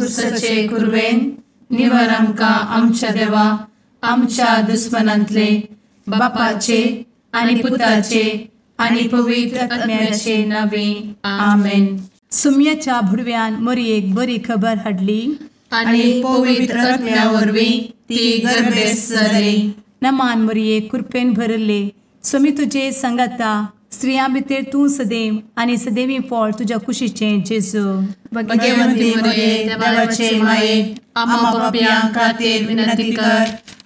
खुर्साचे कुरवेन निवार आमकां आमच्या देवा आमच्या दुस्मनांतले बापाचे आनी पुताचे आनी पवित्र आत्म्याचे नावे आमेन. सुम्याच्या भुडव्यान मरयेक बरी खबर हाडली आनी पवित्र आत्म्या वरवीं ती गर्भेस जाली. नमान मरयेक कृपेन भरले सुमी तुजे संगता स्त्रियां भितर तूं सदैव आनी सदैवी फळ तुज्या कुशीचें जेजू. भाग्यवंती मरिये देवाचे माये आम्हा पाप्यां खातीर विनंती कर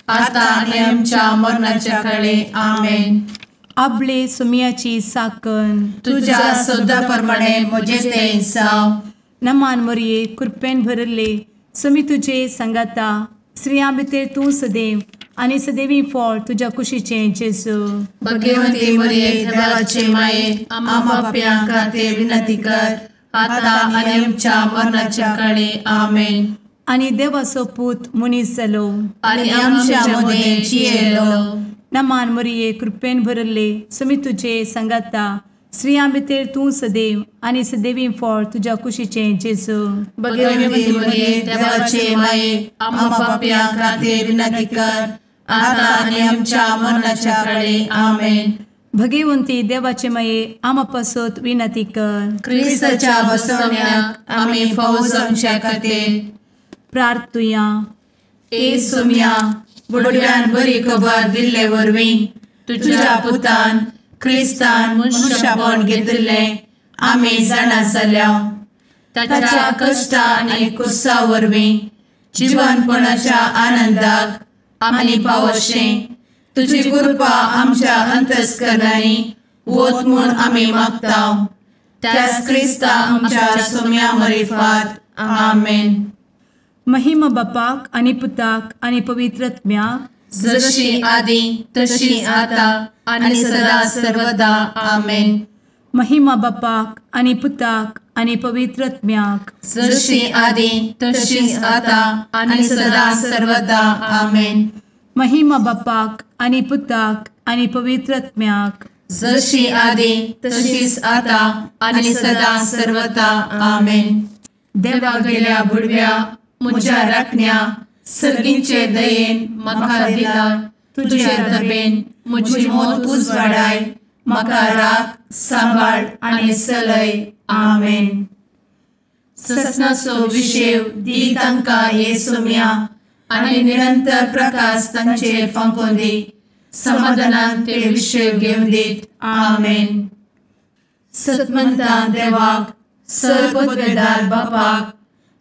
आता आनी आमच्या मरणाच्या काळी आमेन. आपले सुमयाची साकण तुझ्या सोदा प्रमाणे म्हजे तें जाव. नमान मरये कृपेन भरले सुमी तुजे संगता स्त्रियां भितर तूं सदैव आनी सदैवी फळ तुज्या कुशीचें जेजू. भाग्यवंती मरिये देवाचे माये आम्हा पाप्यां खातीर विनंती कर आता आनी आमच्या मरणाच्या काळी आमेन. आनी देवाचो पूत मनीस जालो आनी आमच्या मदीं जियेलो. नमान मरये कृपेन भरले सुमी तुजे संगता स्त्रियां भितर तूं सदैव आनी सदैवी फळ तुज्या कुशीचें जेजू. भाग्यवंती मरिये देवाचे माये आम्हा पाप्यां खातीर विनंती कर आता आनी आमच्या मरणाच्या काळी आमेन. भगवंती देवाचे माये आमा पासत विनंती कर. क्रिस्ताच्या बसवण्याक आमी फावो जावच्या खातीर प्रार्थुया. ए सुम्या बुडव्यान बरी खबर दिल्ले वरवीं तुज्या पुतान क्रिस्तान मनशापण घेतिल्लें आमी जाणा जाल्या. ताच्या कश्टा आनी कुस्सा वरवीं जिवनपणाच्या आनंदाक आमी पावशें तुजी कृपा आमच्या अंतस्करणांनी वत म्हूण आमी मागतांव. त्याच क्रिस्ता आमच्या सुम्या मरिफात आमेन. महिमा बापाक आनी पुताक आनी पवित्र आत्म्याक जशी आदी तशी आता आनी सदा सर्वदा आमेन. महिमा बापाक आनी पुताक आनी पवित्र आत्म्याक जशी आदी तशीच आता आनी सदा सर्वदा आमेन. महिमा बापाक आनी पुताक आनी पवित्र आत्म्याक जशी आदी तशीच आता आनी सदा सर्वदा आमेन. देवा गेल्या बुडव्या म्हज्या राखण्या सर्गींचे दयेन म्हाका दिला तुजे दबेन म्हजी मोत उजवाडाय म्हाका राख सांबाळ आनी चलय आमेन. ससनाचो विशेव दी तांकां हे सुम्या आनी निरंतर प्रकाश तांचेर फांकून दी. समाधानान ते विशेव घेवन दीत आमेन. सतमंता देवाक सर्वपदवेदार बापाक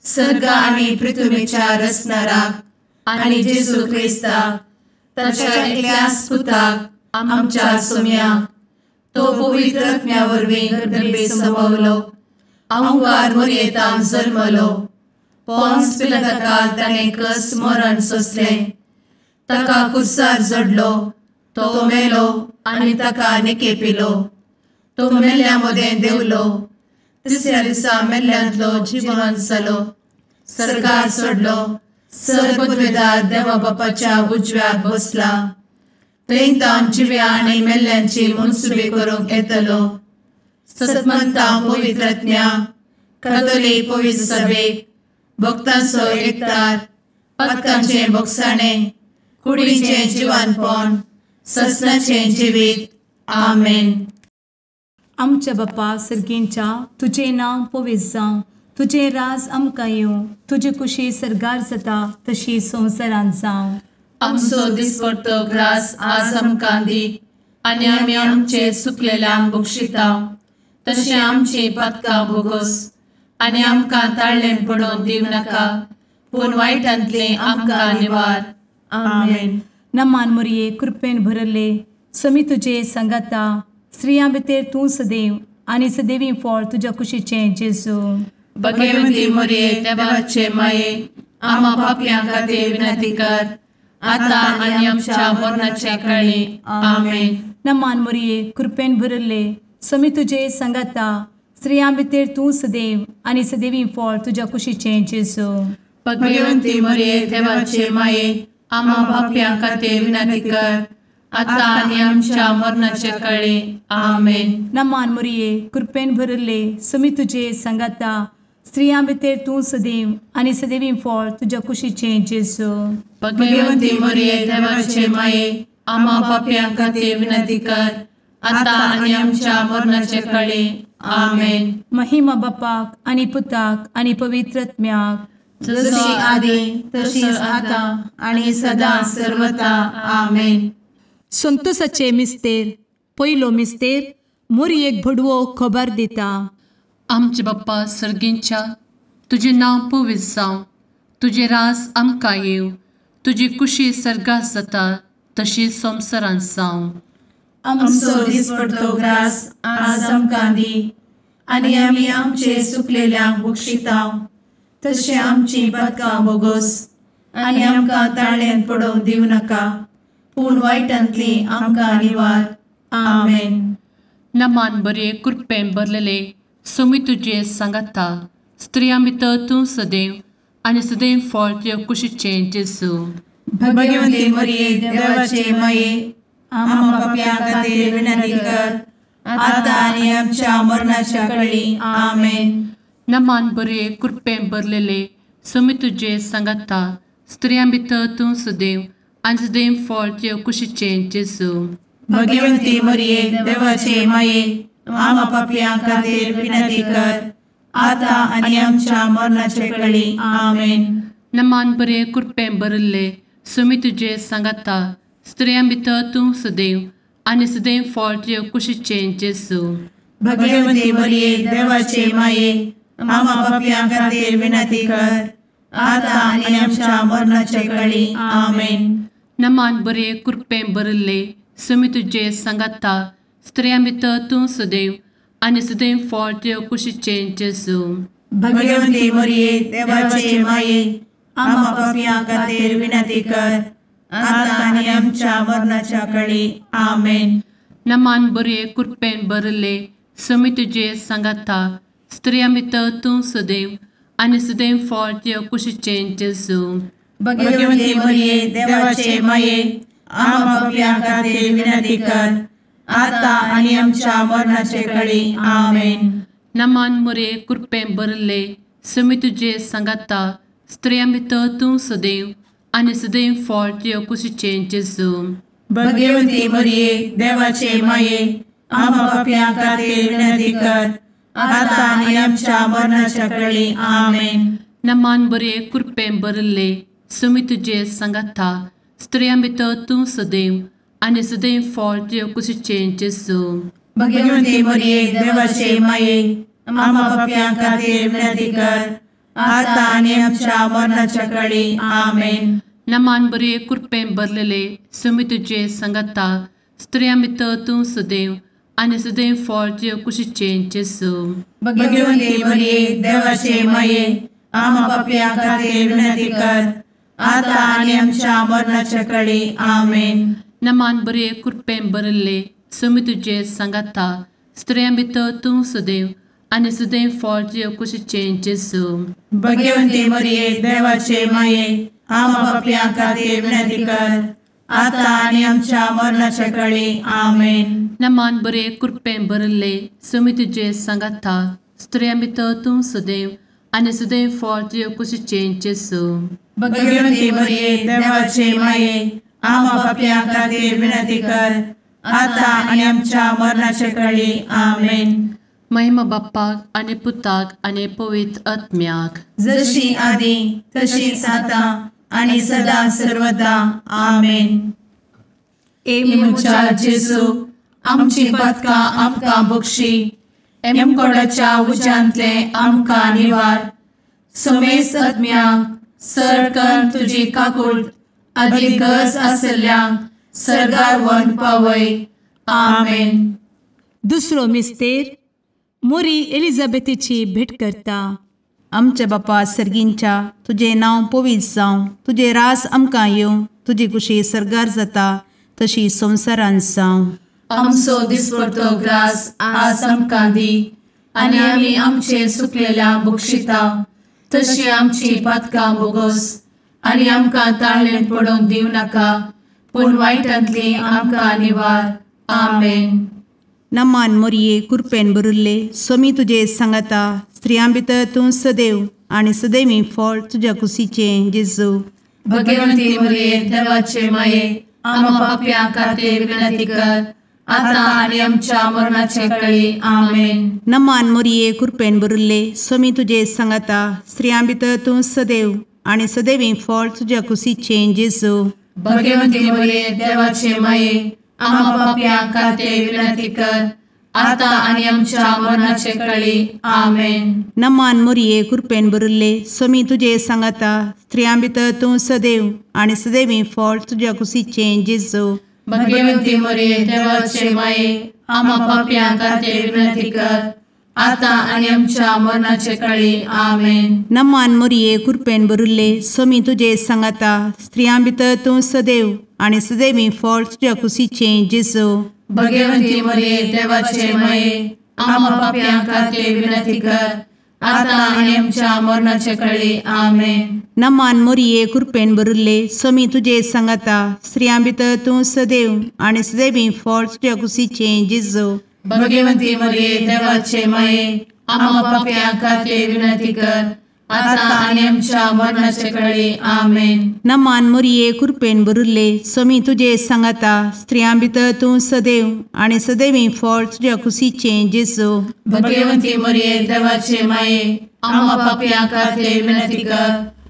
सर्ग आनी पृथ्वीच्या रचणाराक आनी जेजू क्रिस्ताक ताच्या एकल्याच पुताक आमच्या सुम्याक तो पवित्र आत्म्या वरवीं गर्भे संभवलो. अंगार मरयेंत जल्मलो. पोन्स पिलाताकाल ताणें कस मरण सोंसलें. ताका कुर्सार जडलो. तो मेलो आनी ताका निकेपिलो. तो मेल्ल्या मदें देंवलो. तिसऱ्या दिसा मेल्ल्यांतलो जिवंत जालो. सर्गार चडलो. सर्वपदवेदार देवा बापाच्या उजव्याक बसला. थंय तान जिव्या आनी मेल्ल्यांची मनसुबी करूंक येतलो. सतमंता पवित्र आत्म्या कातोलीक पवित्र सभेक भक्तांचो एकठार पातकांचें भोगसाणें कुडीचें जिवनपण ससनाचें जिवीत आमेन. आमच्या बापा सर्गींच्या तुजें नांव पवित्र जावं. तुजें राज आमकां येवं. तुजी कुशी सर्गार जाता तशी संवसारांत जावं. आमचो दिसपडटो ग्रास आज आमकां दी आनी आमी आमचे चुकलेल्यांक बक्षितांव. तशें आमची पातकां भोगोस आनी आमकां ताळ्ळें पडोवन दिव नाका पूण वायटांतलें आमकां निवार आमेन. नमान मरये कृपेन भरले समी तुजे संगता स्त्रियां भितर तूं सदैव आनी सदैवी फळ तुज्या कुशीचें जेजू. भाग्यवंती मरिये देवाचे माये आम्हा पाप्यां खातीर विनंती कर आता आनी आमच्या मरणाच्या काळी आमेन. नमान मरये कृपेन भरले समी तुजे संगता स्त्रियां भितर तूं सदैव आनी सदैवी फळ तुज्या कुशीचें जेजू. भाग्यवंती मरिये देवाचे माये आम्हा पाप्यां खातीर विनंती कर आता आनी आमच्या मरणाच्या काळी आमेन. नमान मरये कृपेन भरले समी तुजे संगता स्त्रियां भितर तूं सदैव आनी सदैवी फळ तुज्या कुशीचें जेजू. भगवंती मरिये देवाचे माये, आम्हा पाप्यां खातीर विनंती कर, आता आनी आमच्या मरणाचे काळी. आमेन. महिमा बापाक आनी पुताक आनी पवित्र आत्म्याक, जशी आदी तशीच आता आणि सदा सर्वदा. आमेन. संतोसाचे मिस्तेर. पयलो मिस्तेर. मोरयेक भडवो खबर दिता. आमचे बाप्पा सर्गींच्या, तुझे नाव पवित्र जावं, तुझे राज आमकां येव, तुजी कुशी सर्गात जाता तशी संवसारांत जावं. आमचो दिसपडटो ग्रास आज आमकां दी, आनी आमी आमचे सुकलेल्यांक बक्षिताव, तशें आमची पातकां बोगोस आनी आमकां ताळ्यान पडोवंक दिवं नाका, पूण वायटांतली आमकां निवार. आमेन. नमान बरे कृपेन भरलेले सोमी तुजे सांगाता, स्त्रियां भितर तूं सदैव आनी सदैव फळ तुज्या कुशीचें जेजू. भगवंती मरिये देवाचे माये, आम्हा पाप्यां खातीर विनंती कर, आता आनी आमच्या मरणाच्या काळी. आमेन. नमान बरे कृपेन भरलेले सोमी तुजे सांगाता, स्त्रियां भितर तूं सदैव आनी सदैव फळ तुज्या कुशीचें जेजू. भगवंती मरिये देवाचे माये, आम्हा पाप्यां खातीर विनंती कर, आता आनी आमच्या मरणाचे काळी. आमेन. नमान बरे कृपेन भरले सोमी तुजे सांगाता, स्त्रियां भितर तूं सदैव आनी सदैव फळ तुज्या कुशीचें जेजू. भगवंती मरिये देवाचे माये, आम्हा पाप्यां खातीर विनंती कर, आता आनी आमच्या मरणाचे काळी. आमेन. नमान बरे कृपेन भरले सोमी तुजे सांगाता, स्त्रियां भितर तूं सदैव आनी सदैव फळ तुज्या कुशीचें जेजू. भगवंती मरिये देवाचे माये, आम्हा पाप्यां खातीर विनंती कर, आता आनी आमच्या मरणाच्या काळी. आमेन. नमान बरे कृपेन भरले सोमी तुजे सांगाता, स्त्रियां भितर तूं सदैव आनी सदैव फळ तुज्या कुशीचें जेजू. भगवंती मरिये देवाचे माये, आम्हा पाप्यां खातीर विनंती कर, आता आनी आमच्या मरणाचे काळी. आमेन. नमान बरे कृपेन भरले सोमी तुजे सांगाता, स्त्रियां भितर तूं सदैव आनी सदैव फळ तुज्या कुशीचें जेजू. भगवंती मरिये देवाचे माये, आम्हा पाप्यां खातीर विनंती कर, आता आनी आमच्या मरणाच्या काळी. आमेन. नमान बरे कृपेन भरले सोमी तुजे सांगाता, स्त्रियां भितर तूं सदैव आनी सदैव फळ तुज्या कुशीचें जेजू. भगवंती मरिये देवाचे माये, आम्हा पाप्यां खातीर विनंती कर, आता आनी आमच्या मरणाच्या काळी. आमेन. नमान बरे कृपेन भरलेले सोमी तुजे सांगाता, स्त्रियां भितर तूं सदैव आनी सदैव फळ तुज्या कुशीचें जेजू. भगवंती मरिये देवाचे माये, आम्हा पाप्यां खातीर विनंती कर, आता आनी आमच्या मरणाच्या काळी. आमेन. नमान बरे कृपेन भरले सोमी तुजे सांगाता, स्त्रियां भितर तूं सदैव आनी सदैव फळ तुज्या कुशीचें जेजू. भगवंती मरिये देवाचे माये, आम्हा पाप्यां खातीर विनंती कर, आता आनी आमच्या मरणाच्या काळी. आमेन. नमान बरे कृपेन भरले सोमी तुजे सांगाता, स्त्रियां भितर तूं सदैव आनी सदैव फळ तुज्या कुशीचें जेजू. भगवंती मरिये देवाचे माये, आम्हा पाप्यां खातीर विनंती कर, आता आनी आमच्या मरणाच्या काळी. आमेन. महिमा बाप्पाक आनी पुताक आनी पवित्र आत्म्याक, जशी आदी तशीच आता आनी सदा सर्वदा. आमेन. ए मुचा जेजू, आमची पातकां आमकां बक्षी, एमकोडाच्या उज्यांतले आमकां निवार. सोमेस आत्म्याक सरकन तुजी काकूट, आदी गरज आसल्यांक सर्गार व्हरून पावय. आमेन. दुसरो मिस्तेर. मोरी एलिझाबेथीची भेट करता. आमचे बापा सर्गींच्या, तुझे नाव पवित्र जावं, तुझे रास आमकां येवं, तुजी कुशी सर्गार जाता तशी संवसारांत जावं. आमचो दिसपडटो ग्रास आज आमकां दी, आनी आमी आमचे सुकलेल्यांक बक्षिताव, तशी आमची पातकां बोगोस आनी आमकां ताळ्यान पडोवंक दिवं नाका, पूण वायटांतली आमकां निवार. आमेन. नमान मोरये कृपेन भरुल्ले सोमी तुजे सांगाता, स्त्रियां भितर तूं सदैव आणि सदैवी फळ तुझ्या कुशीचें जेजू. भगवंती मरिये देवाचे माये आम्हा पाप्यां खातीर विनंती कर आता आणि आमच्या मरणाचे काळी आमेन. नमान मोरये कृपेन भरिल्ले स्वामी तुजे सांगाता स्त्रियां भितर तूं सदैव आणि सदैवी फळ तुझ्या कुशीचें जेजू. भगवंती मरिये देवाचे माये आम्हा पाप्यां खातीर विनंती कर आता आणि आमच्या मरणाचे काळी आमेन. नमान मोरये कृपेन भरिल्ले स्वामी तुजे सांगाता स्त्रियां भितर तूं सदैव आणि सदैवी फळ तुझ्या कुशीचें जेजू. भगवंती मरिये देवाचे माये आम्हा पाप्यां खातीर विनंती कर आता आणि आमच्या मरणाचे काळी आमेन. नमान मोरये कृपेन भरिल्ले स्वामी तुजे सांगाता स्त्रियां भितर तूं सदैव आणि सदैवी फळ तुझ्या कुशीचें जेजू. भगवंती मरिये देवाचे माये आम्हा पाप्यां खातीर विनंती कर आता आणि आमच्या मरणाचे काळी आमेन. नमान मोरये कृपेन भरिल्ले स्वामी तुजे सांगाता स्त्रियां भितर तूं सदैव आणि सदैवी फळ तुझ्या कुशीचें जेजू. भगवंती मरिये देवाचे माये आम्हा पाप्यां खातीर विनंती कर आता आणि आमच्या मरणाचे काळी आमेन. नमान मोरये कृपेन भरिल्ले स्वामी तुजे सांगाता स्त्रियां भितर तूं सदैव आणि सदैवी फळ तुझ्या कुशीचें जेजू. भगवंती मरिये देवाचे माये आम्हा पाप्यां खातीर विनंती कर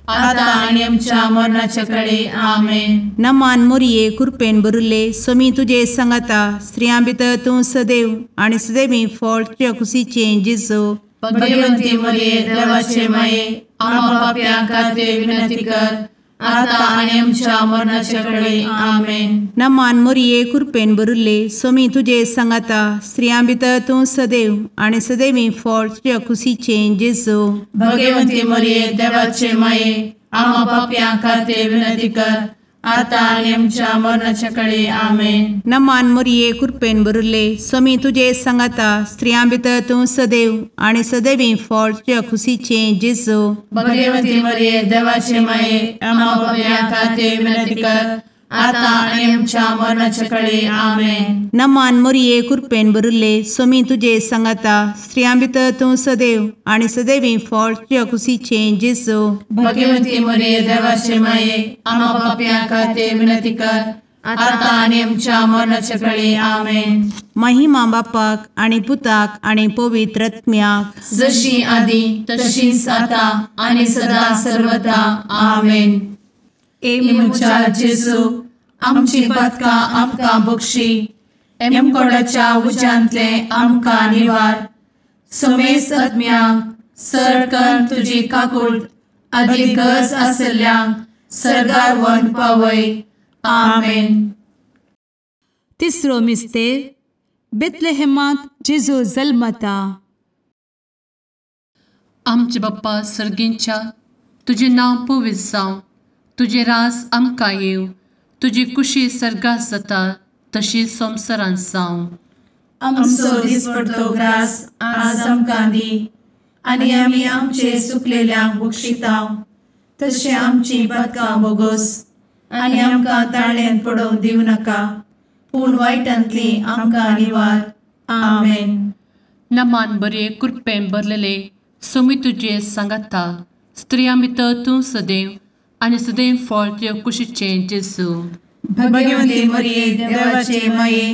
आता आणि आमच्या मरणाचे काळी आमेन. नमान मोरये कृपेन भरिल्ले स्वामी तुजे सांगाता स्त्रियां भितर तूं सदैव आणि सदैवी फळ तुझ्या कुशीचें जेजू. भगवंती मरिये देवाचे माये आम्हा पाप्यां खातीर विनंती कर आता आणि आमच्या मरणाचे काळी आमेन. नमान मोरये कृपेन भरिल्ले स्वामी तुजे सांगाता स्त्रियां भितर तूं सदैव आणि सदैवी फळ तुझ्या कुशीचें जेजू. भगवंती मरिये देवाचे माये आम्हा पाप्यां खातीर विनंती कर आता आणि आमच्या मरणाचे काळी आमेन. नमान मोरये कृपेन भरिल्ले स्वामी तुजे सांगाता स्त्रियां भितर तूं सदैव आणि सदैवी फळ तुझ्या कुशीचें जेजू. भगवंती मरिये देवाचे माये आम्हा पाप्यां खातीर विनंती कर आता आणि आमच्या मरणाचे काळी आमेन. नमान मोरये कृपेन भरिल्ले स्वामी तुजे सांगाता स्त्रियां भितर तूं सदैव आणि सदैवी फळ तुझ्या कुशीचें जेजू. भगवंती मरिये देवाचे माये आम्हा पाप्यां खातीर विनंती कर आता आणि आमच्या मरणाचे काळी आमेन. महिमा बापाक आणि पुताक आणि पवित्र आत्म्याक जशी आधी तशीच आता आणि सदा सर्वदा आमेन. एमच्या जेजू आमची पदकां आमकां बक्षी एमकोडाच्या उज्यांतले आमकां निवार. समेस्त आत्म्यांक सरकन तुजी काकूट अधिक गरज आसल्ल्यांक सरगार व्हरून पावय. आमेन. तिसरो मिस्तेर बेतलेहेमांत जेजू जल्मता. आमचे बाप्पा सर्गींच्या तुजें नांव पवित्र जावं तुजें रास आमकां येव तुजी कुशी सर्गास जाता तशी संवसारांत जावं. आमचो दिसपडटो ग्रास आज आमकां दी आनी आमी आमचे चुकलेल्यांक बक्षितांव तशें आमची पदकां बोगोस आनी आमकां ताळ्यान पडोवंक दिवं नाका पूण वायटांतली आमकां निवार. आमेन. नमान बरे कृपेन भरलेले सोमी तुजे सांगाता स्त्रियां भितर तूं सदैव आनी सदैव फळ तुज्या कुशीचें जेजू. भगवंती मरिये देवाचे माये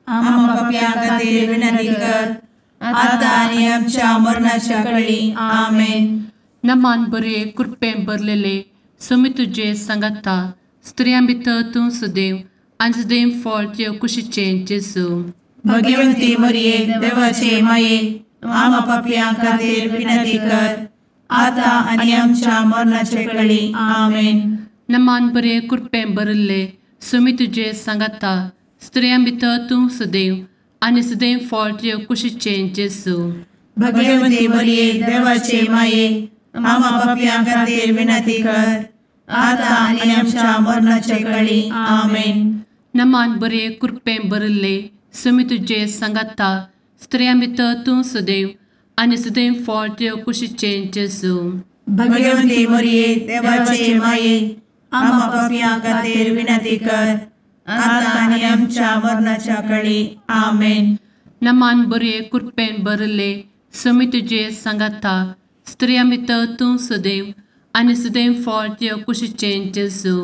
आम्हा पाप्यां खातीर विनंती कर आता आनी आमच्या मरणाच्या काळी आमेन. नमान बरे कृपेन भरलेले सोमी तुजे सांगाता स्त्रियां भितर तूं सदैव आनी सदैव फळ तुज्या कुशीचें जेजू. भगवंती मरिये देवाचे माये आम्हा पाप्यां खातीर विनंती कर आता आनी आमच्या मरणाचे काळी आमेन. नमान बरे कृपेन भरले सोमी तुजे सांगाता स्त्रियां भितर तूं सदैव आनी सदैव फळ तुज्या कुशीचें जेजू. भगवंती मरिये देवाचे माये आम्हा पाप्यां खातीर विनंती कर आता आनी आमच्या मरणाचे काळी आमेन. नमान बरे कृपेन भरले सोमी तुजे सांगाता स्त्रियां भितर तूं सदैव आनी सदैव फळ तुज्या कुशीचें जेजू. भगवंती मरिये देवाचे माये आम्हा पाप्यां खातीर विनंती कर आता आनी आमच्या मरणाच्या काळी आमेन. नमान बरे कृपेन भरले सुमी तुझे सांगाता स्त्रियां भितर तूं सदैव आनी सदैव फळ तुझ्या कुशीचें जेजू.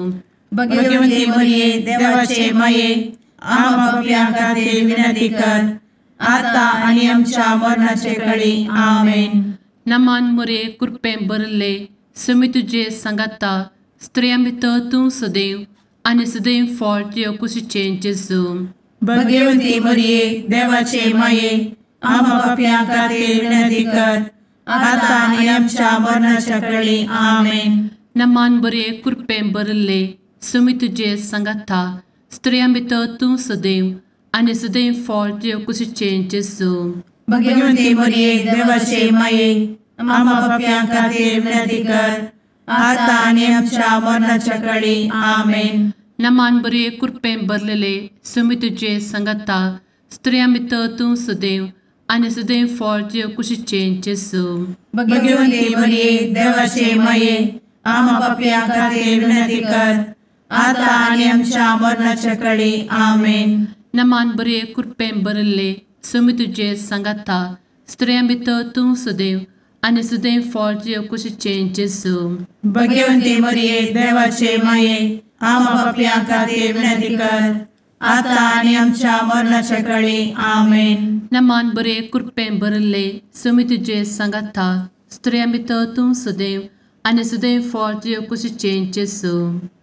भगवंती मरिये देवाचे माये आम्हा पापियां खातीर विनंती कर आता आनी आमच्या मरणाचे काळी आमेन. नमान मोरे कृपें भरले सुमी तुझे सांगाता स्त्रियां भितर तूं सदैव आनी सदैव फळ तुझ्या कुशीचें जेजू. भगवंती मरिये देवाचे माये आम्हा पापियां खातीर विनंती कर आता आनी आमच्या मरणाच्या काळी आमेन. नमान बरे कृपें भरले सुमी तुझे सांगाता स्त्रियां भितर तूं सदैव आनी सदैव फळ तुझ्या कुशीचें जेजू. भगवंती मरिये देवाचे माये आम्हा पापियां खातीर विनंती कर आता आनी आमच्या मरणाच्या काळी आमेन. नमान बरे कृपें भरलेले सुमी तुझे सांगाता स्त्रियां भितर तूं सदैव आनी सदैव फळ तुझ्या कुशीचें जेजू. भगवंती मरिये देवाचे माये आम्हा पापियां खातीर विनंती कर आता आनी आमच्या मरणाच्या काळी आमेन. नमान बरे कृपें भरले सुमी तुझे सांगाता स्त्रियां भितर तूं सदैव आनी सदैव फळ तुझ्या कुशीचें जेजू. भगवंती मरिये देवाचे माये आम्हा पापियां खातीर विनंती कर आता आनी आमच्या मरणाच्या काळी आमेन. नमान बरे कृपें भरले सुमी तुझे सांगाता स्त्रियां भितर तूं सदैव आनी सदैव फळ तुझ्या कुशीचें जेजू.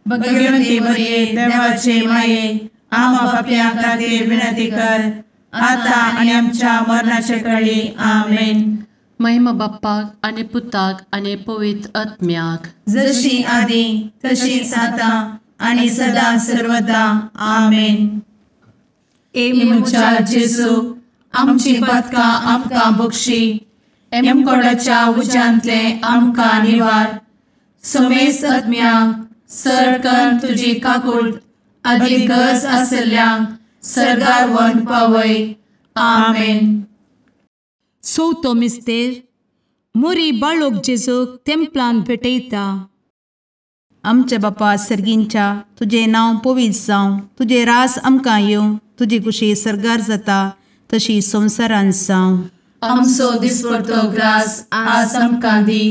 भगवंती मरिये देवाचे माये आम्हा पापियां खातीर विनंती कर आता आनी आमच्या मरणाच्या काळी आमेन. महिमा बाप्पाक आनी पुताक आनी पवित्र आत्म्याक जशी आदी तशीच आता आनी सदा सर्वदा आमेन. मुचा जेजू आमची पदकां आमकां बक्षी एमकोडाच्या उज्यांतले आमकां निवार. सुमेस्त आत्म्यांक सरकन तुजी काकूट अधिक गरज आसल्यांक सरगार व्हरून पावय. आमेन. चवथो मिस्तेर मोरी बाळोक जेजूक तेंपलांत भेटयता. आमचे बापा सर्गींच्या तुझे नांव पवित्र जावं, तुझे रास आमकां येवं, तुजी कुशी सरगार जाता तशी संवसारांत जावं. आमचो दिसपडटो ग्रास आज आमकां दी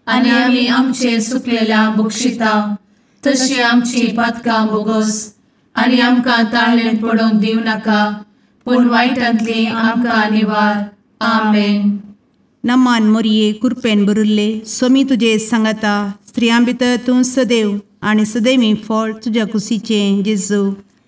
आनी आमी आमचे सुकलेल्यांक बक्षिता तशी आमची पातकां बोगोस आनी आमकां ताळ्ळेंत पडोवंक दिवं नाका पूण वायटांतली आमकां निवार. आमेन. नमान मोरये कृपेन भरिल्ले सोमी तुजे सांगाता स्त्रियां भितर तूं सदैव आनी सदैवी फळ तुज्या कुशीचें जेजू.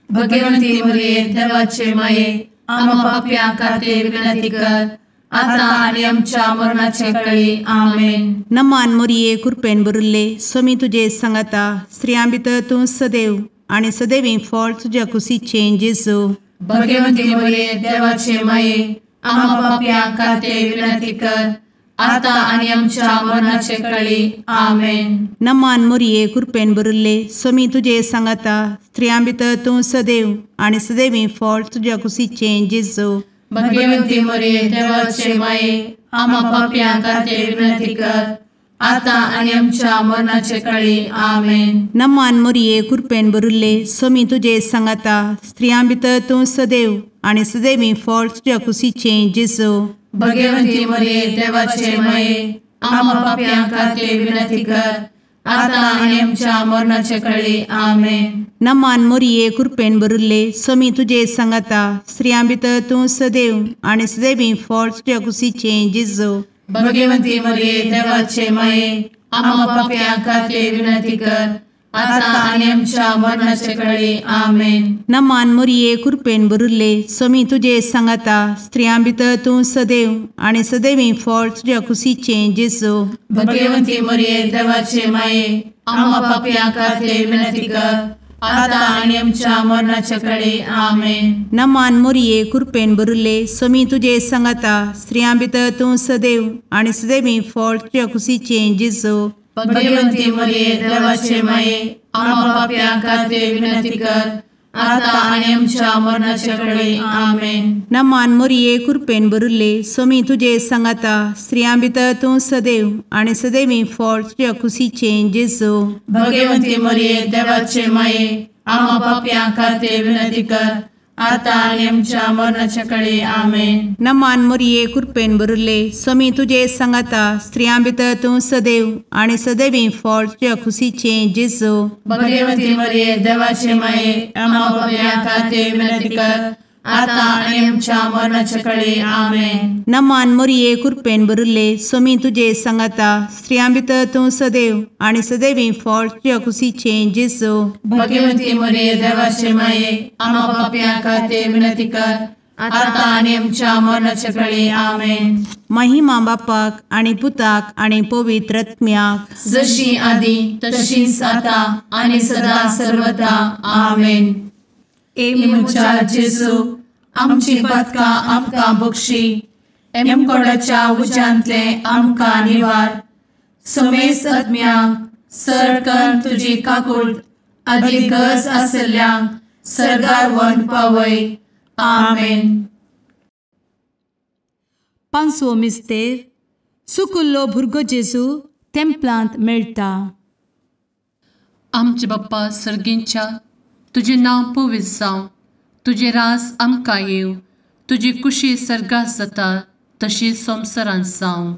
भगवंती मरिये देवाचे माये आम्हा पाप्यां खातीर विनंती कर आता आनी आमच्या मरणाचे काळी. आमेन. नमान मोरये कृपेन भरिल्ले सोमी तुजे सांगाता स्त्रियां भितर तूं सदैव आनी सदैवी फळ तुज्या कुशीचें जेजू. भगवंती मरिये देवाचे माये आम्हा पाप्यां खातीर विनंती कर आता आनी आमच्या मरणाचे काळी. आमेन. नमान मोरये कृपेन भरिल्ले सोमी तुजे सांगाता स्त्रियां भितर तूं सदैव आनी सदैवी फळ तुज्या कुशीचें जेजू. भगवंती मरिये देवाचे माये आम्हा पाप्यां खातीर विनंती कर आता आनी आमच्या मरणाचे काळी. आमेन. नमान मोरये कृपेन भरिल्ले सोमी तुजे सांगाता स्त्रियां भितर तूं सदैव आनी सदैवी फळ तुज्या कुशीचें जेजू. भगवंती मरिये देवाचे माये आम्हा पाप्यां खातीर विनंती कर आता आनी आमच्या मरणाचे काळी. आमेन. नमान मोरये कृपेन भरिल्ले सोमी तुजे सांगाता स्त्रियां भितर तूं सदैव आनी सदैवी फळ तुज्या कुशीचें जेजू. भगवंती मरिये देवाचे माये आम्हा पाप्यां खातीर विनंती कर आता आनी आमच्या मरणाचे काळी. आमेन. नमान मोरये कृपेन भरिल्ले सोमी तुजे सांगाता स्त्रियां भितर तूं सदैव आनी सदैवी फळ तुज्या कुशीचें जेजू. भगवंती मरिये देवाचे माये आम्हा पाप्यां खातीर विनंती कर आता आनी आमच्या मरणाचे काळी. आमेन. नमान मोरये कृपेन भरिल्ले सोमी तुजे सांगाता स्त्रियां भितर तूं सदैव आनी सदैवी फळ तुज्या कुशीचें जेजू. भगवंती मरिये देवाचे माये आम्हा पाप्यां खातीर विनंती कर आता आनी आमच्या मरणाचे काळी. आमेन. नमान मोरये कृपेन भरिल्ले सोमी तुजे सांगाता स्त्रियां भितर तूं सदैव आनी सदैवी फळ तुज्या कुशीचें जेजू. भगवंती मरिये देवाचे माये आम्हा पाप्यां खातीर विनंती कर आता आणि आमच्या मरणाच्या काळी आमेन. नमान मोरये कृपेन बरुले स्वामी तुझे सांगाता स्त्रियां भितर तूं सदैव आणि सदैवी फळ तुझ्या खुशीचे जेजू. भगवती मरिये देवाचे माये आम्हा पापियां खातीर विनंती कर, आता आणि आमच्या मरणाच्या काळी आमेन. नमान मोरये कृपेन बरुले स्वामी तुझे सांगाता स्त्रियां भितर तूं सदैव आणि सदैवी फळ तुझ्या खुशीचे जेजू. भगवती मरिये देवाचे माये आम्हा पापियां खातीर विनंती कर, आता आणि आमच्या मरणाच्या काळी आमेन. महिमा बापाक आणि पुताक आणि पवित्र आत्म्याक जशी आधी तशीच आता आणि सदा सर्वदा आमेन. एमुच्या जेजू आमची पदकां आमकां बक्षी, एमकोडाच्या उज्यांतले आमकां निवार. समेस्त आत्म्यांक सरकन तुजी काकूट अधिक गरज आसल्ल्यांक सर्गार व्हरून पावय. आमेन. पांचवो मिस्तेर सुकुल्लो भुरगो जेजू तेंपलांत मेळटा. आमचे बाप्पा सर्गींच्या तुझे नांव पवित्र जावं, तुझे रास आमकां येव, तुजी कुशी सर्गास जाता तशी संवसारांत जावं.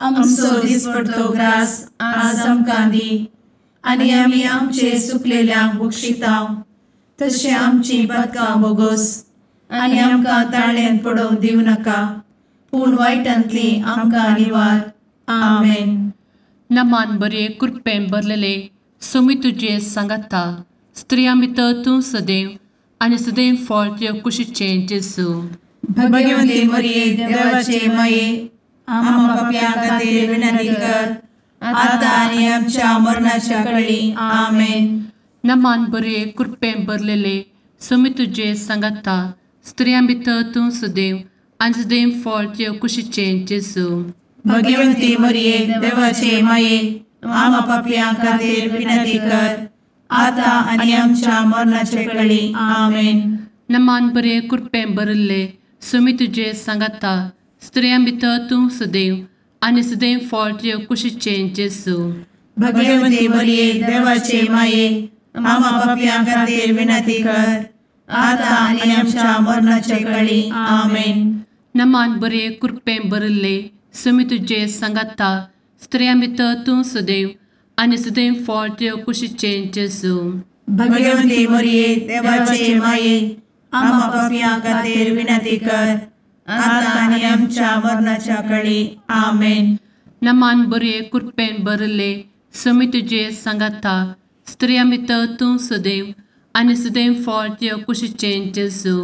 आमचो दिसपडटो ग्रास आज आमकां दी, आनी आमी आमचे सुकलेल्यांक बक्षितांव. तशें आमची पदकां बोगोस आनी आमकां ताळ्यान पडोवंक दिवं नाका, पूण वायटांतली आमकां निवार. आमेन. नमान बरे कृपेन भरलेले स्वामी तुझे सांगाता स्त्रियां भितर तूं सदैव आणि सदैव फळ तुझ्या कुशीचे जेजू. भगवती मरिये देवाचे माये आम्हा पापियां खातीर विनंती कर, आता आनी आमच्या मरणाच्या काळी आमेन. नमान बरे कृपेन भरलेले स्वामी तुझे सांगाता स्त्रियां भितर तूं सदैव आणि सदैव फळ तुझ्या कुशीचे जेजू. भगवती मरिये देवाचे माये आम्हा पापियां खातीर विनंती कर, आता आनी आमच्या मरणाच्या काळी आमेन. नमान बरे कृपेन भरले स्वामी तुझे सांगाता स्त्रियां भितर तूं सदैव आणि सदैव फळ तुझ्या कुशीचे जेजू. भगवती मरिये देवाचे माये आम्हा पापियां खातीर विनंती कर, आता आनी आमच्या मरणाच्या काळी आमेन. नमान बरे कृपेन भरले स्वामी तुझे सांगाता स्त्रियां भितर तूं सदैव आणि सदैव फळ तुझ्या कुशीचे जेजू. भगवती मरिये देवाचे माये आम्हा पापियां खातीर विनंती कर, आता आनी आमच्या मरणाच्या काळी आमेन. नमान बरे कृपेन भरले स्वामी तुझे सांगाता स्त्रियां भितर तूं सदैव आणि सदैव फळ तुझ्या कुशीचे जेजू.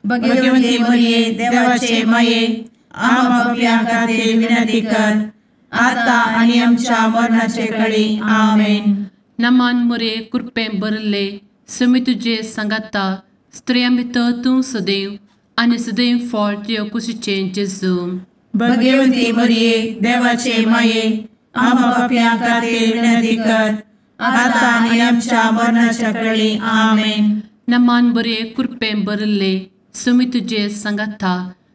भगवती मरिये देवाचे माये आम्हा पापियां खातीर विनंती कर, आता आनी आमच्या मरणाच्या काळी आमेन. नमान बरे कृपेन भरले स्वामी तुझे सांगाता स्त्रियां भितर तूं सदैव आणि सदैव फळ तुझ्या कुशीचे जेजू. भगवती मरिये देवाचे माये आम्हा पापियां खातीर विनंती कर, आता आनी आमच्या मरणाच्या काळी आमेन. नमान बरे कृपेन भरले स्वामी तुझे सांगाता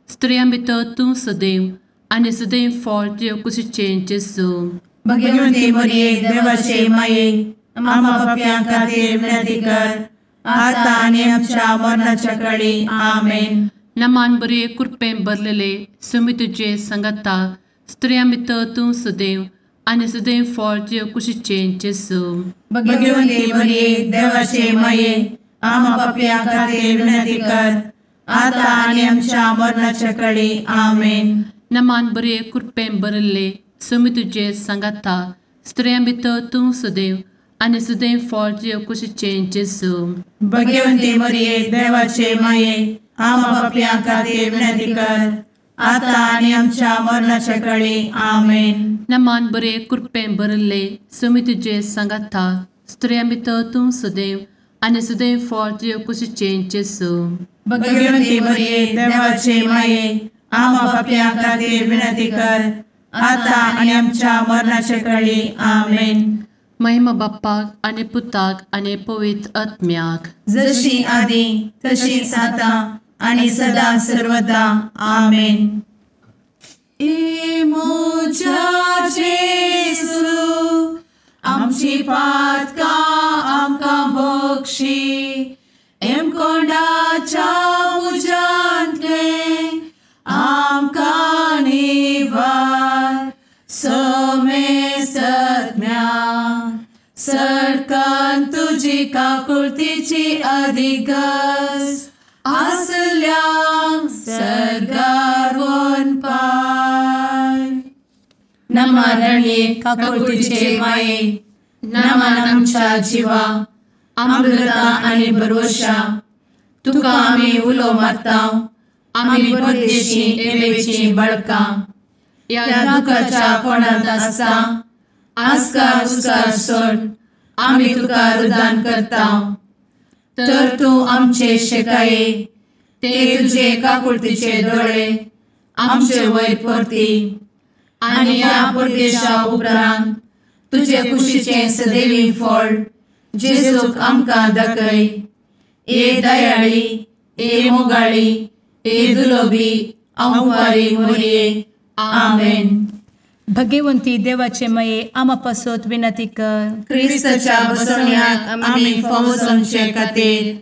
स्त्रियां भितर तूं सदैव आणि सदैव फळ तुझ्या कुशीचे जेजू. भगवती मरिये देवाचे माये आम्हा पापियां खातीर विनंती कर, आता आनी आमच्या मरणाच्या काळी आमेन. नमान बरे कृपेन भरलेले स्वामी तुझे सांगाता स्त्रियां भितर तूं सदैव आणि सदैव फळ तुझ्या कुशीचे जेजू. भगवती मरिये देवाचे माये आम्हा पापियां खातीर विनंती कर, आता आनी आमच्या मरणाच्या काळी आमेन. नमान बरे कृपेन भरले स्वामी तुझे सांगाता स्त्रियां भितर तूं सदैव आणि सदैव फळ तुझ्या कुशीचे जेजू. भगवती मरिये देवाचे माये आम्हा पापियां खातीर विनंती कर, आता आनी आमच्या मरणाच्या काळी आमेन. नमान बरे कृपेन भरले स्वामी तुझे सांगाता स्त्रियां भितर तूं सदैव आणि सदैव फळ तुझ्या कुशीचे जेजू. भगवती मरिये देवाचे माये आम्हा पापियां खातीर विनंती कर, आता आनी आमच्या मरणाच्या काळी आमेन. महिमा बाप्पाक आणि पुताक आणि पवित्र आत्म्याक जशी आधी तशीच आता आणि सदा सर्वदा आमेन. मोजा जेसू आमची पातकां आमकां बक्षी, एम कोंडाच्या गस आसल्यांक सरगार वन पाय. नमारणे काकुळतीचे माये नमान आमच्या जिवा अमृता आनी भरवशा तुका आमी उलो मारता. आमी परदेशी येवेची बळकां या दुखाच्या कोणात आसता. आस्कार उस्कार सोड आमी तुका रुदान करता. तर तूं आमचे शेकाये ते तुझे काकुळतीचे दोळे आमचे वयर परती. आनी या परदेशा उपरांत तुझे कुशीचे सदैवी फळ जेजूक आमकां दाखय. ए दयाळी ए मोगाळी ए दुलोबी अंवारी मोरये. आमेन. भगवंती देवाचे मये आमा पासत विनंती कर. क्रिस्ताच्या बसवण्याक आमी फावो समचे खातीर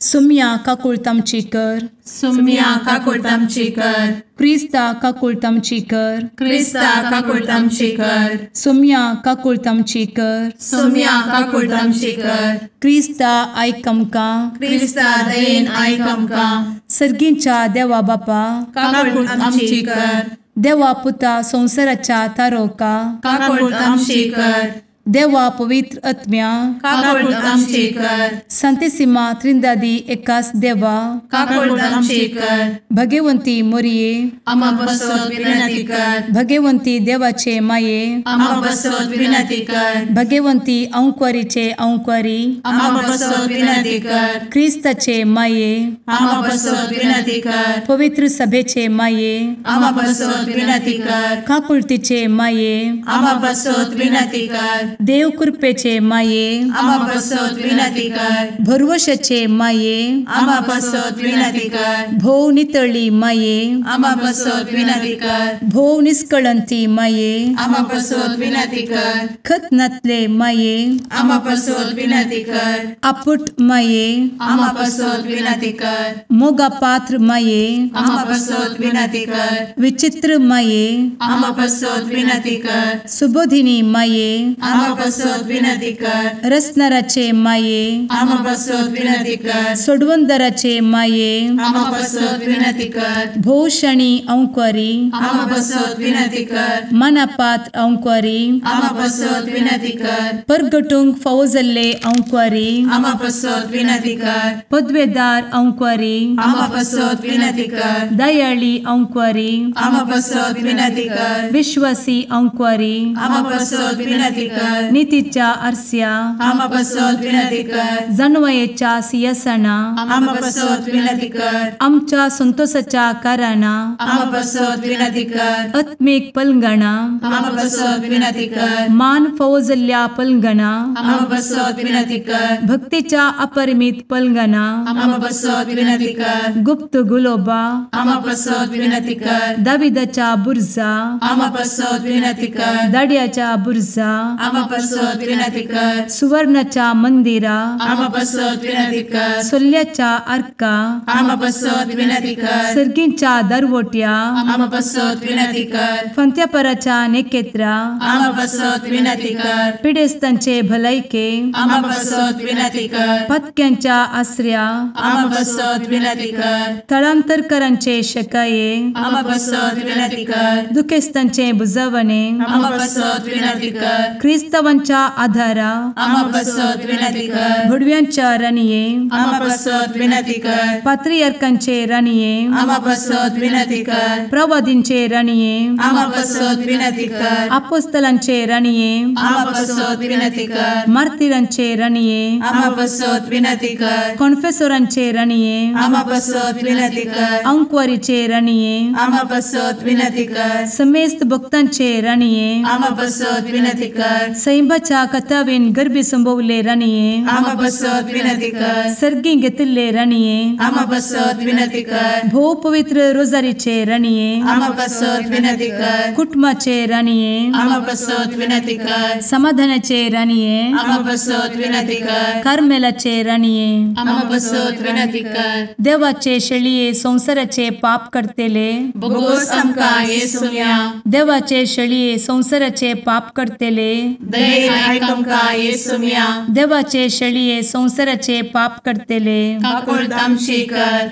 सुम्या काकुळतामची कर. सुम्या काकुळतामची कर. क्रिस्ता काकुळतामची कर. क्रिस्ता काकुळतामची कर. सुम्या काकुळतामची कर. सुम्या काकुळतामची कर. क्रिस्ता आयक आमकां. क्रिस्ता दयेन आयक आमकां. सर्गींच्या देवा बापा काकुळतामची कर. देवा पुता संसाराच्या तारोका काकुळतामची कर. देवा पवित्र आत्म्या काकुळतामची कर. सांतेसिमा त्रिंदादी एकाच देवा काकुळतामची कर. भगवंती मोरये आमा बसवत विनंती कर. भगवंती देवाचे माये आमा बसवत विनंती कर. भगवंती अंक्वारीचे अंक्वारी आमा बसवत विनंती कर. क्रिस्ताचे माये आमा बसवत विनंती कर. पवित्र सभेचे माये आमा बसवत विनंती कर. काकुळतीचे माये आमा बसवत विनंती कर. देव कृपेचे माये आमा बसवत विनंती कर. भरवशाचे माये आमा बसवत विनंती कर. भोव नितळी माये आमा बसवत विनंती कर. भोव निष्कळंती माये आमा बसवत विनंती कर. खतनातले माये आमा बसवत विनंती कर. आपुट माये आमा बसवत विनंती कर. मोगा पात्र माये आमा बसवत विनंती कर. विचित्र माये आमा बसवत विनंती कर. सुबोधिनी माये आमा बसवत विनंती कर. रसनाराचे माये आमा बसवत विनंती कर. सोडवंदराचे माये आमा बसवत विनंती कर. भोवशणी अंक्वारी आमा बसवत विनंती कर. मनापात्र अंक्वारी आमा बसवत विनंती कर. परगटूंक फावो जाल्ले अंक्वारी आमा बसवत विनंती कर. पदवेदार अंक्वारी आमा बसवत विनंती कर. दयाळी अंक्वारी आमा बसवत विनंती कर. विश्वासी अंक्वारी आमा बसवत विनंती कर. नीतीच्या आरस्या आमा बसवत विनंती कर. जाणवायेच्या सिंहासना आमा बसवत विनंती कर. आमच्या संतोषाच्या कारणा आमा बसवत विनंती कर. आत्मिक पलंगणा आमा बसवत विनंती कर. मान फावो जाल्ल्या पलंगणा आमा बसवत विनंती कर. भक्तीच्या अपरिमित पलंगणा आमा बसवत विनंती कर. गुप्त गुलोबा आमा बसवत विनंती कर. दाविदाच्या बुर्जा आमा बसवत विनंती कर. दाड्याच्या बुर्जा आमा बसवत विनंती कर. सुवर्णाच्या मंदिरा आमा बसवत विनंती कर. सोल्ल्याच्या अर्का आमा बसवत विनंती कर. सर्गींच्या दरवोट्या आमा बसवत विनंती कर. फंत्यापराच्या नेकेत्रा आमा बसवत विनंती कर. पिडेस्तांचे भलायके आमा बसवत विनंती कर. पत्क्यांच्या आसऱ्या आमा बसवत विनंती कर. तळांतरकरांचे शेकाये आमा बसवत विनंती कर. दुखेस्तांचे बुजावणे आमा बसवत विनंती कर. क्रिस्तवांच्या आधारा आमा बसवत विनंती कर. भडव्यांच्या राणये आमा बसवत विनंती कर. पात्रियार्कांचे राणये आमा बसवत विनंती कर. प्रवादींचे राणये आमा बसवत विनंती कर. आपोस्तलांचे राणये आमा बसवत विनंती कर. मार्तिरांचे राणये आमा बसवत विनंती कर. कॉन्फेसोरांचे राणये आमा बसवत विनंती कर. अंक्वारीचे राणये आमा बसवत विनंती कर. समेस्त भक्तांचे राणये आमा बसवत विनंती कर. सैंबाच्या कथावेन गर्भी संभवले राणये आमा बसवत विनंती कर. सर्गी घेतले राणये आमा बसवत विनंती कर. भोव पवित्र रोजारीचे राणये आमा बसवत विनंती कर. कुटुंबाचे राणये आमा बसवत विनंती कर. समाधानाचे राणये आमा बसवत विनंती कर. कार्मेलाचे राणये आमा बसवत विनंती कर. देवाचे शेळये संसाराचे पाप करतेले बोगोस आमकां येसूया. देवाचे शेळये संसाराचे पाप करतेले दये आयक आमकां येसुम्या देवाचे शेळये संवसाराचे पाप करतेले काकूळ आमची कर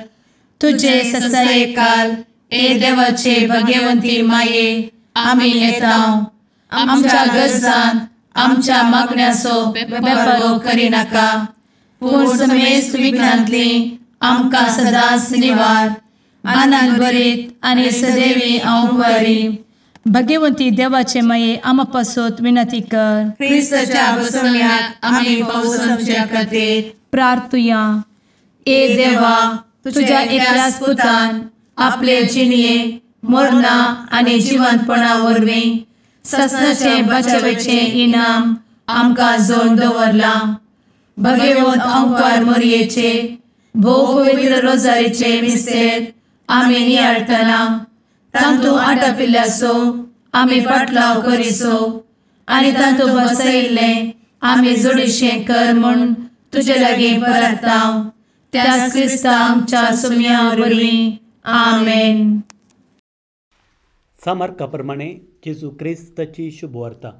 तुझे ससाये काल ए देवाचे भगवंती माये आमी येता आमच्या गरजांत आमच्या मागण्याचो बेपारो करी नाका पूण समेस्त विघ्नांतली आमकां सदांच निवार आनंद बरीत आनी सदैवी आंवकारी भगवंती देवाचे माये आमा पासत विनंती कर क्रिस्ताच्या बसवण्यात आमी पावसाच्या खातीर प्रार्थुया ए देवा तुझ्या एकल्याच पुतान आपले जिणये मरणा आनी जिवंतपणा वरवीं ससनाचे बचावेचे इनाम आमकां जोड दवरला भगवंत आंवकार मोरयेचे भोव पवित्र रोजारीचे मिस्तेर आमी नियाळटना तांतू आटापिल्ल्यासो आमी पाटलाव करिसो आनी तांतू बसयिल्ले आमी जोडिशें कर म्हूण तुजे लागीं परतांव त्याच क्रिस्ता आमच्या सुम्या वरवीं आमेन. सामार्काप्रमाणे जेजू क्रिस्ताची शुभ वार्ता.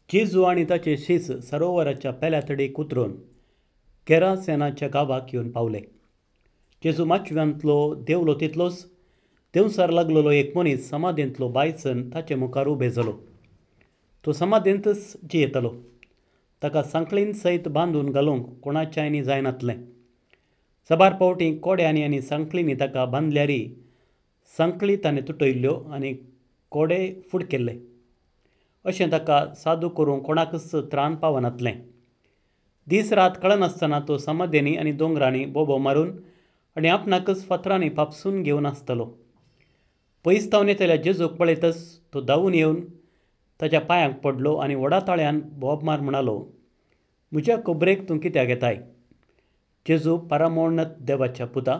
जेजू आनी ताचे शिस सरोवराच्या पेल्या तडीक उतरून गेरासेनाच्या गांवाक येवन पावले. जेजू माचव्यांतलो देवलो तितलोच देंवसार लागलेलो एक मनीस समाधींतलो बायसन ताचे मुखार उबे जालो. तो समाधींतच जियेतालो. ताका सांखळीन सयत बांदून घालूंक कोणाच्या आनी जायनातलें. सबार पावटी कोड्यांनी आनी सांखळींनी ताका बांदल्यारी सांखळी ताणें तुटयल्ल्यो आनी कोडे फूड केल्ले. अशें ताका सादू करूंक कोणाकच त्राण पावनातलें. दीस रात कळनासतना तो समाधींनी आनी दोंगरांनी बोबो मारून आनी आपणाकच फातरांनी पापसून घेवन आसतलो. पयस तावन येतल्या जेजूक पळयतच तो धांवून येवन ताच्या पांयांक पडलो आनी व्हडा ताळ्यान बोब मार म्हणालो, म्हज्या खोबरेक तूं कित्याक येताय? जेजू पारामोणत देवाच्या पुता,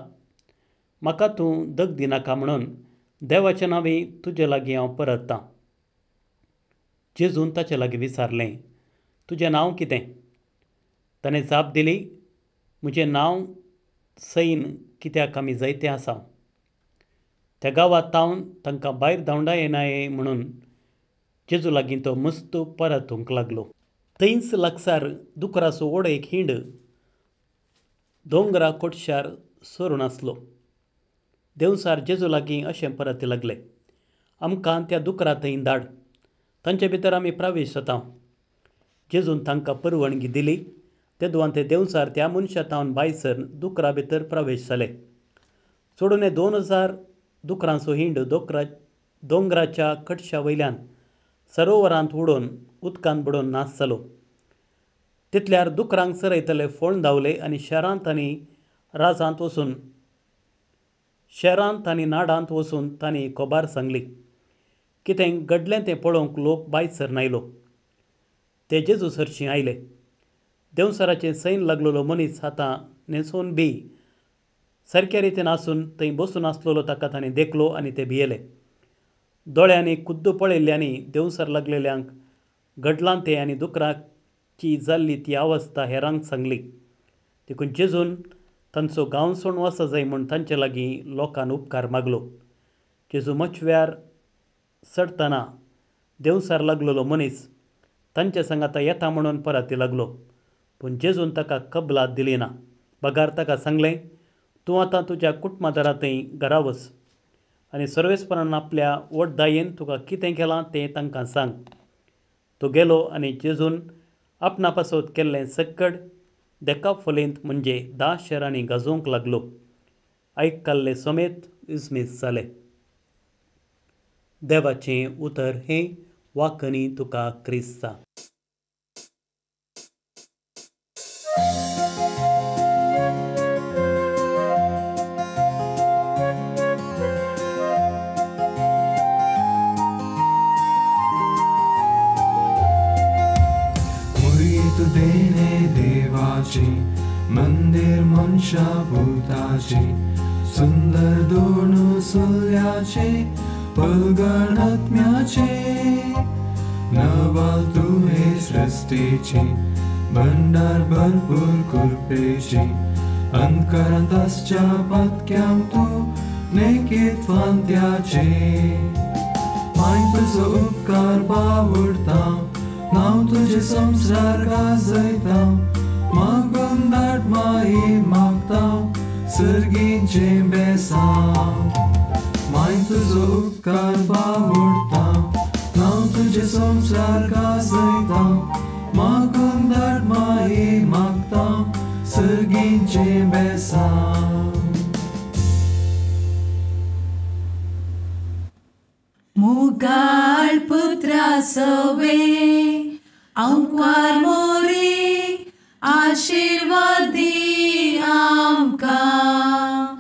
म्हाका तूं दग दिनाका म्हणून देवाच्या नांवी तुजे लागीं हांव परततां. जेजून ताचे लागीं विचारलें, तुजें नांव कितें? ताणें जाप दिली, म्हजें नांव सैन, कित्याक आमी जायते आसा. त्या गांवांत तावन तांकां भायर धांवडा येनाये म्हणून जेजू लागीं तो मस्तू परतूंक लागलो. थंयच लागसार दुकराचो व्हड एक हिंड दोंगरा कोटशार सरून आसलो. देंवसार जेजू लागीं अशें परत लागले, आमकां त्या दुकरा थंय धाड, तांचे भितर आमी प्रवेश जाता. जेजून तांकां परवानगी दिली. तेदुआन ते देंवसार त्या मनशा तावन बायसर दुकरा भितर प्रवेश जाले. सोडून 2000 दुकरांचो हिंड दोंगराच्या कटशा वयल्यान सरोवरांत उडोवन उदकांत बुडोवन नास जालो. तितल्यार दुकरांक सरयतले फोंड धांवले आनी शहरांत आनी नाडांत वचून तांणी खोबार सांगली. कितें घडलें तें पळोवंक लोक बायसर नायलो. ते जेजू सरशीं आयले. देंवसाराचें सैन लागलेलो मनीस हातां न्हेसोवन बी सारक्या रितीन आसून थंय बसून आसलेलो ताका ताणें देखलो आनी ते भियेले. दोळ्यांनी कुद्द पळयल्ल्यांनी देंवसार लागलेल्यांक घडलां तें आनी दुकराची जाल्ली ती अवस्था हेरांक सांगली. देखून जेजून तांचो गांव सोडून वचा जाय म्हूण तांचे लागीं लोकांन उपकार मागलो. जेजू मचव्यार चडटना देंवसार लागलेलो मनीस तांचे सांगाता येता म्हणून परत लागलो. पूण जेजून ताका कबलात दिली ना. बगार ताका सांगलें, तूं आतां तुज्या कुटुंबादारा थंय घरा वच आनी सर्वेस्परान आपल्या व्हड दायेन तुका कितें केलां तें तांकां सांग. तो गेलो आनी जेजून आपणा पासत केल्लें सक्कड देकाफोलींत म्हणजे 10 शहरांनी गाजोवंक लागलो. आयकल्ले समेत विस्मीत जाले. देवाचें उतर हें वाकनी तुका क्रिस्ता. मंदिर मनशा भूताचे सुंदर दोन सुल्याचे पलगण आत्म्याचे नवल तुहे सृष्टीचे भंडार भरपूर कृपेचे अंतकारांत आसच्या पातक्याम तू नेकीत फांत्याचे माय तुजो उपकार बावडता नाव तुझे संसार गाजयता मागून धाड माई मागता सर्गींचे बेसांव माय तुजो उपकार बावडता नाव तुझे संसार गाजयता मागून धाड माई मागता सर्गींचे बेसांव मुगाळ पुत्रा सवे अंकार मोरी आशीर्वाद दी आमकां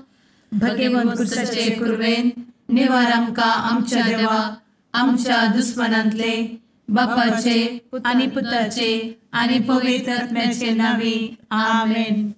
भगवंत कुर्साचे कुरवेन निवार आमकां आमच्या देवा आमच्या दुस्मनांतले बापाचे आनी पुताचे आनी पवित्र आत्म्याचे नावी आमेन.